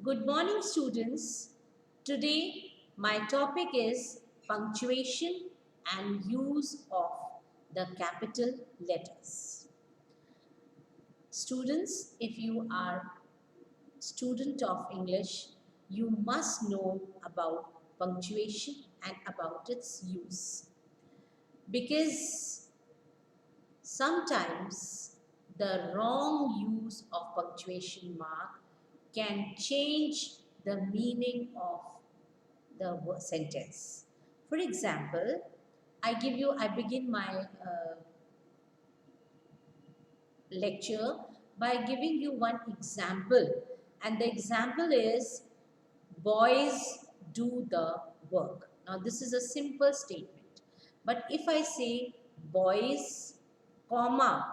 Good morning, students. Today, my topic is punctuation and use of the capital letters. Students, if you are student of English, you must know about punctuation and about its use. Because sometimes the wrong use of punctuation mark can change the meaning of the sentence. For example, I begin my lecture by giving you one example, and the example is boys do the work. Now, this is a simple statement, but if I say boys, comma,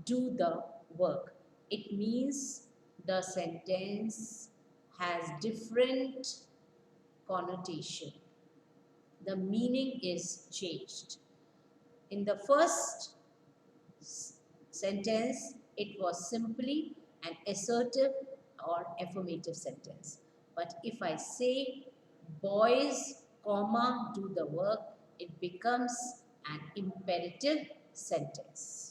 do the work, it means the sentence has different connotation. The meaning is changed. In the first sentence, it was simply an assertive or affirmative sentence. But if I say boys, comma, do the work, it becomes an imperative sentence.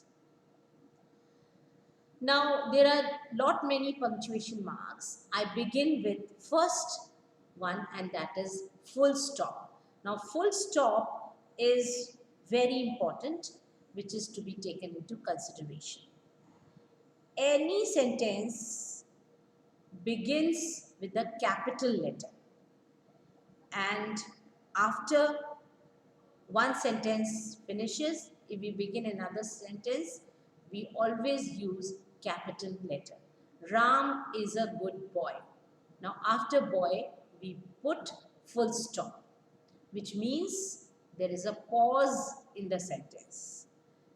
Now, there are lot many punctuation marks. I begin with first one, and that is full stop. Now, full stop is very important, which is to be taken into consideration. Any sentence begins with a capital letter, and after one sentence finishes, if we begin another sentence, we always use capital letter. Ram is a good boy. Now, after boy, we put full stop, which means there is a pause in the sentence.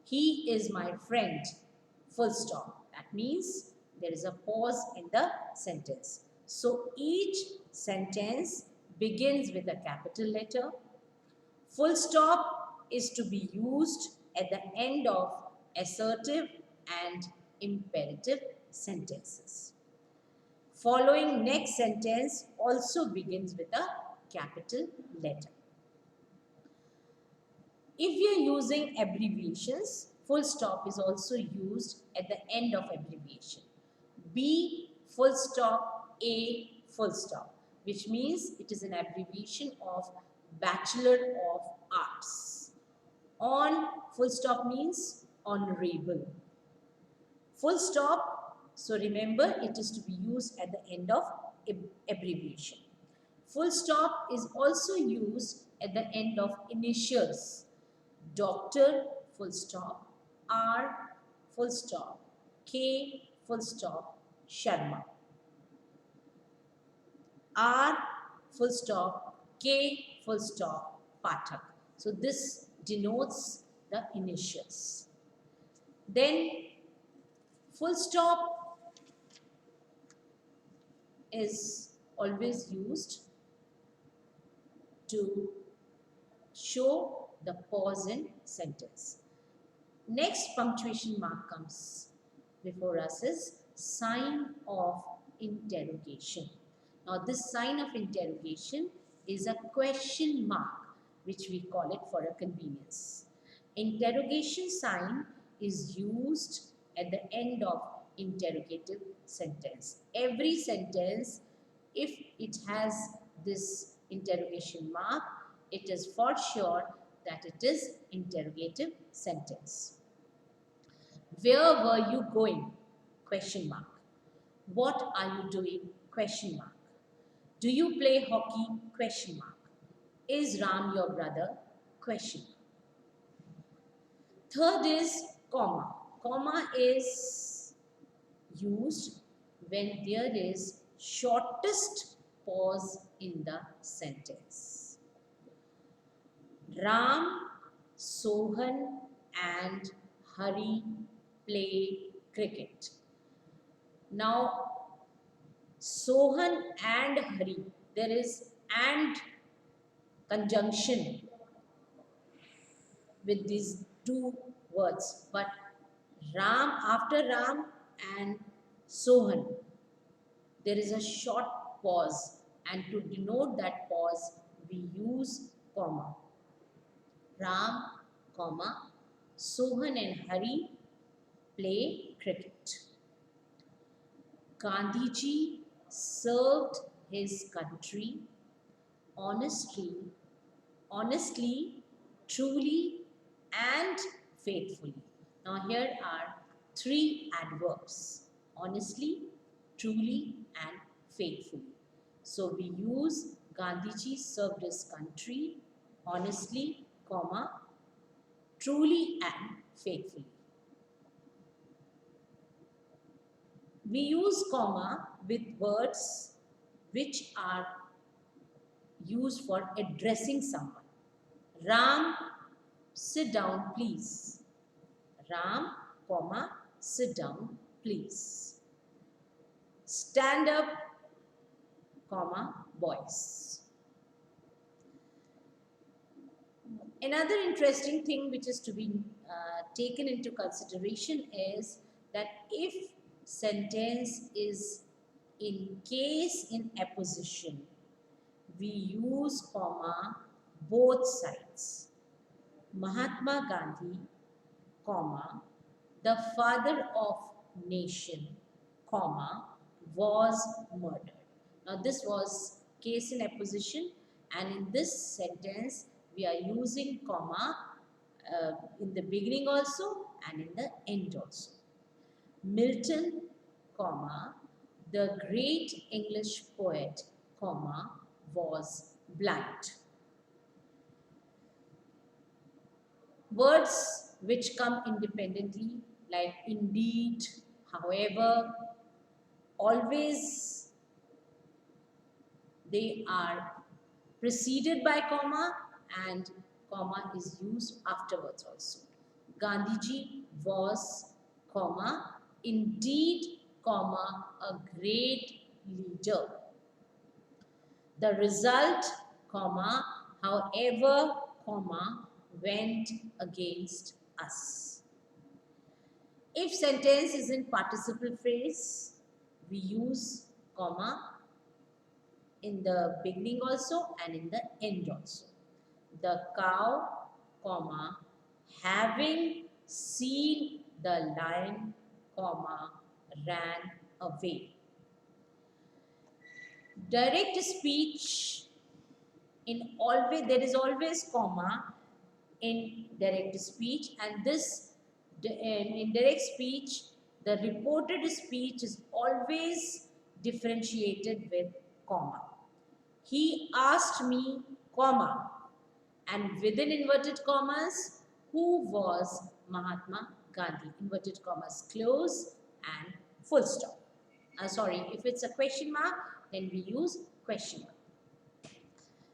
He is my friend, full stop. That means there is a pause in the sentence. So, each sentence begins with a capital letter. Full stop is to be used at the end of assertive and imperative sentences. Following next sentence also begins with a capital letter. If we are using abbreviations, full stop is also used at the end of abbreviation. B full stop, A full stop, which means it is an abbreviation of Bachelor of Arts. On full stop means honorable. Full stop, so remember it is to be used at the end of abbreviation. Full stop is also used at the end of initials. Doctor, full stop, R, full stop, K, full stop, Sharma. R, full stop, K, full stop, Pathak. So this denotes the initials. Then full stop is always used to show the pause in sentence. Next punctuation mark comes before us is sign of interrogation. Now this sign of interrogation is a question mark, which we call it for a convenience. Interrogation sign is used at the end of interrogative sentence. Every sentence, if it has this interrogation mark, it is for sure that it is interrogative sentence. Where were you going? Question mark. What are you doing? Question mark. Do you play hockey? Question mark. Is Ram your brother? Question mark. Third is comma. Comma is used when there is shortest pause in the sentence. Ram, Sohan and Hari play cricket. Now, Sohan and Hari, there is and conjunction with these two words, but Ram, after Ram and Sohan, there is a short pause, and to denote that pause, we use comma. Ram, comma, Sohan and Hari play cricket. Gandhiji served his country honestly, truly, and faithfully. Now, here are three adverbs: honestly, truly, and faithfully. So, we use Gandhiji served his country honestly, comma, truly, and faithfully. We use comma with words which are used for addressing someone. Ram, sit down, please. Ram, comma, sit down, please. Stand up, comma, boys. Another interesting thing which is to be taken into consideration is that if sentence is in case in apposition, we use comma both sides. Mahatma Gandhi, comma, the father of nation, comma, was murdered. Now this was case in apposition, and in this sentence we are using comma in the beginning also and in the end also. Milton, comma, the great English poet, comma, was blind. Words which come independently like indeed, however, always, they are preceded by comma, and comma is used afterwards also. Gandhiji was, comma, indeed, comma, a great leader. The result, comma, however, comma, went against us. If sentence is in participle phrase, we use comma in the beginning also and in the end also. The cow, comma, having seen the lion, comma, ran away. Direct speech, there is always comma in direct speech, and this in direct speech, the reported speech is always differentiated with comma. He asked me, comma, and within inverted commas, who was Mahatma Gandhi? Inverted commas close and full stop. Sorry, if it's a question mark, then we use question mark.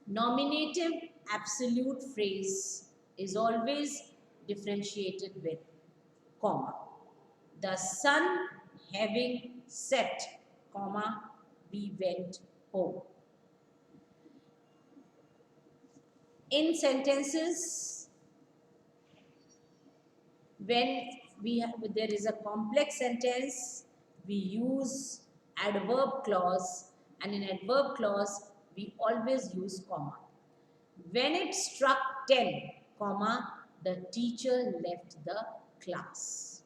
Nominative absolute phrase is always differentiated with comma. The sun having set, comma, we went home. In sentences, when there is a complex sentence, we use adverb clause, and in adverb clause, we always use comma. When it struck 10, comma, the teacher left the class.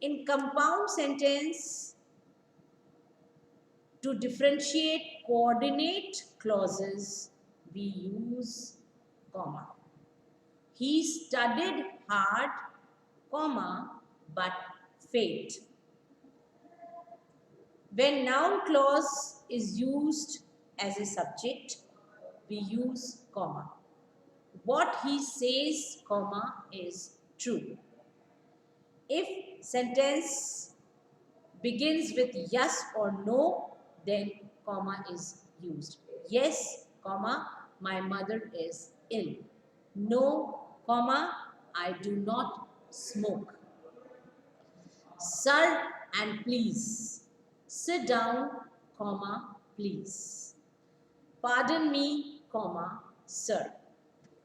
In compound sentence, to differentiate coordinate clauses, we use comma. He studied hard, comma, but failed. When noun clause is used as a subject, we use comma. What he says, comma, is true. If sentence begins with yes or no, then comma is used. Yes, comma, my mother is ill. No, comma, I do not smoke. Sir and please. Sit down, comma, please. Pardon me, comma, sir.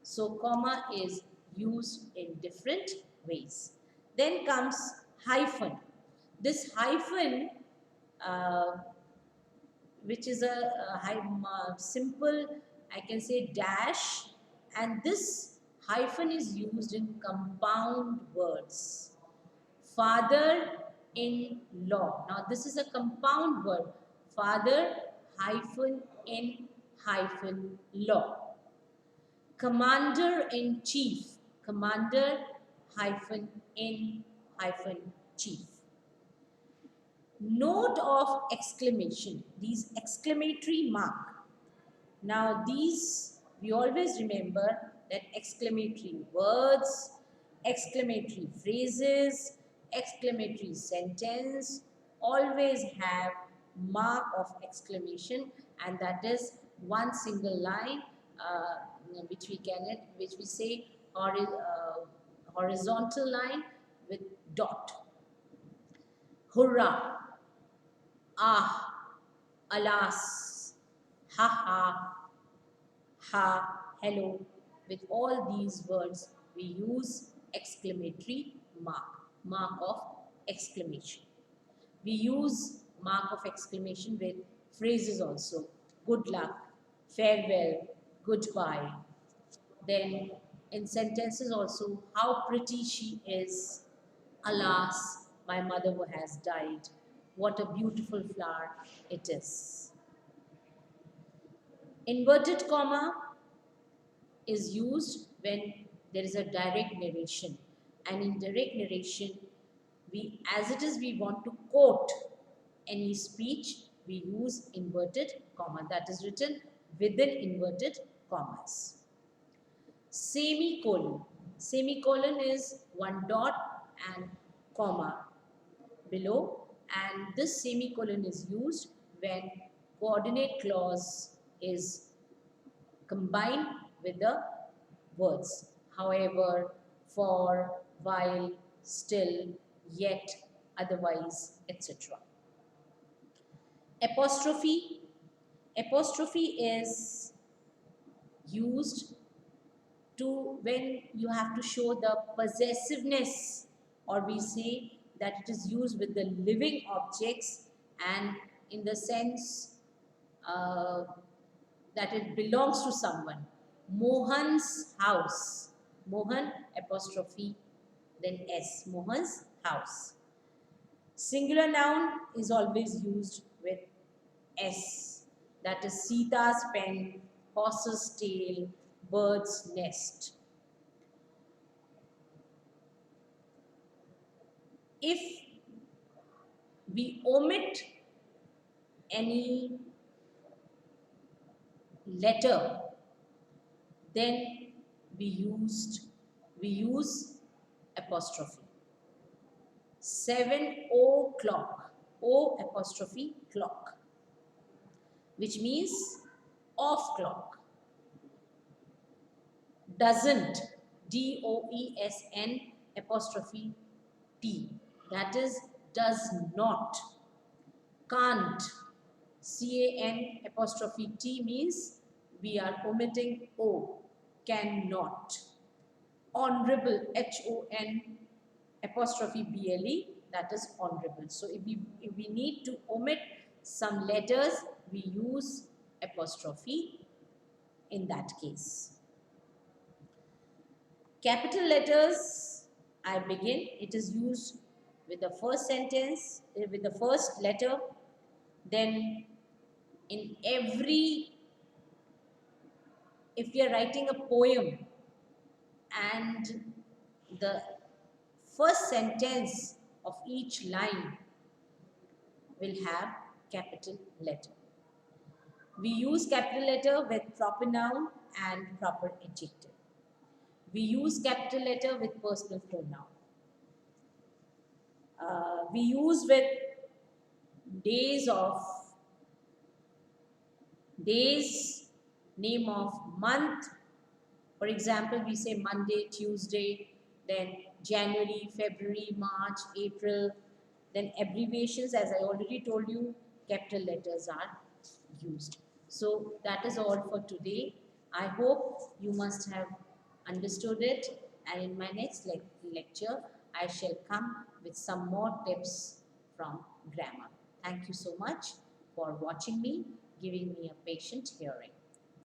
So, comma is used in different ways. Then comes hyphen. This hyphen, which is a simple, I can say, dash, and this hyphen is used in compound words. Father-in-law. Now this is a compound word. Father hyphen in hyphen law. Commander-in-chief. Commander hyphen in hyphen chief. Note of exclamation. These exclamatory mark. Now these, we always remember that exclamatory words, exclamatory phrases, exclamatory sentence always have mark of exclamation, and that is one single line which we say horizontal line with dot. Hurrah, ah, alas, ha ha, ha, hello. With all these words, we use exclamatory mark of exclamation. We use mark of exclamation with phrases also. Good luck, farewell, goodbye. Then in sentences also, how pretty she is. Alas, my mother has died. What a beautiful flower it is. Inverted comma is used when there is a direct narration, and in direct narration, we want to quote any speech, we use inverted comma, that is written within inverted commas. Semicolon. Semicolon is one dot and comma below, and this semicolon is used when coordinate clause is combined with the words. However, for, while, still, yet, otherwise, etc. Apostrophe. Apostrophe is used to when you have to show the possessiveness, or we say that it is used with the living objects, and in the sense that it belongs to someone. Mohan's house. Mohan apostrophe then S. Mohan's house. Singular noun is always used with S. That is Sita's pen, horse's tail, bird's nest. If we omit any letter, then we use apostrophe. 7 o'clock, O apostrophe clock, which means off clock. Doesn't, DOESN apostrophe T, that is does not. Can't, CAN apostrophe T means we are omitting O, cannot. Honorable, HON apostrophe BLE, that is honorable. So if we need to omit some letters, we use apostrophe in that case. Capital letters, I begin, it is used with the first sentence, with the first letter, then in every, if we are writing a poem and the first sentence of each line will have capital letter. We use capital letter with proper noun and proper adjective. We use capital letter with personal pronoun. We use with days, name of month. For example, we say Monday, Tuesday, then January, February, March, April. Then abbreviations, as I already told you, capital letters are used. So that is all for today. I hope you must have understood it, and in my next lecture, I shall come with some more tips from grammar. Thank you so much for watching me, giving me a patient hearing.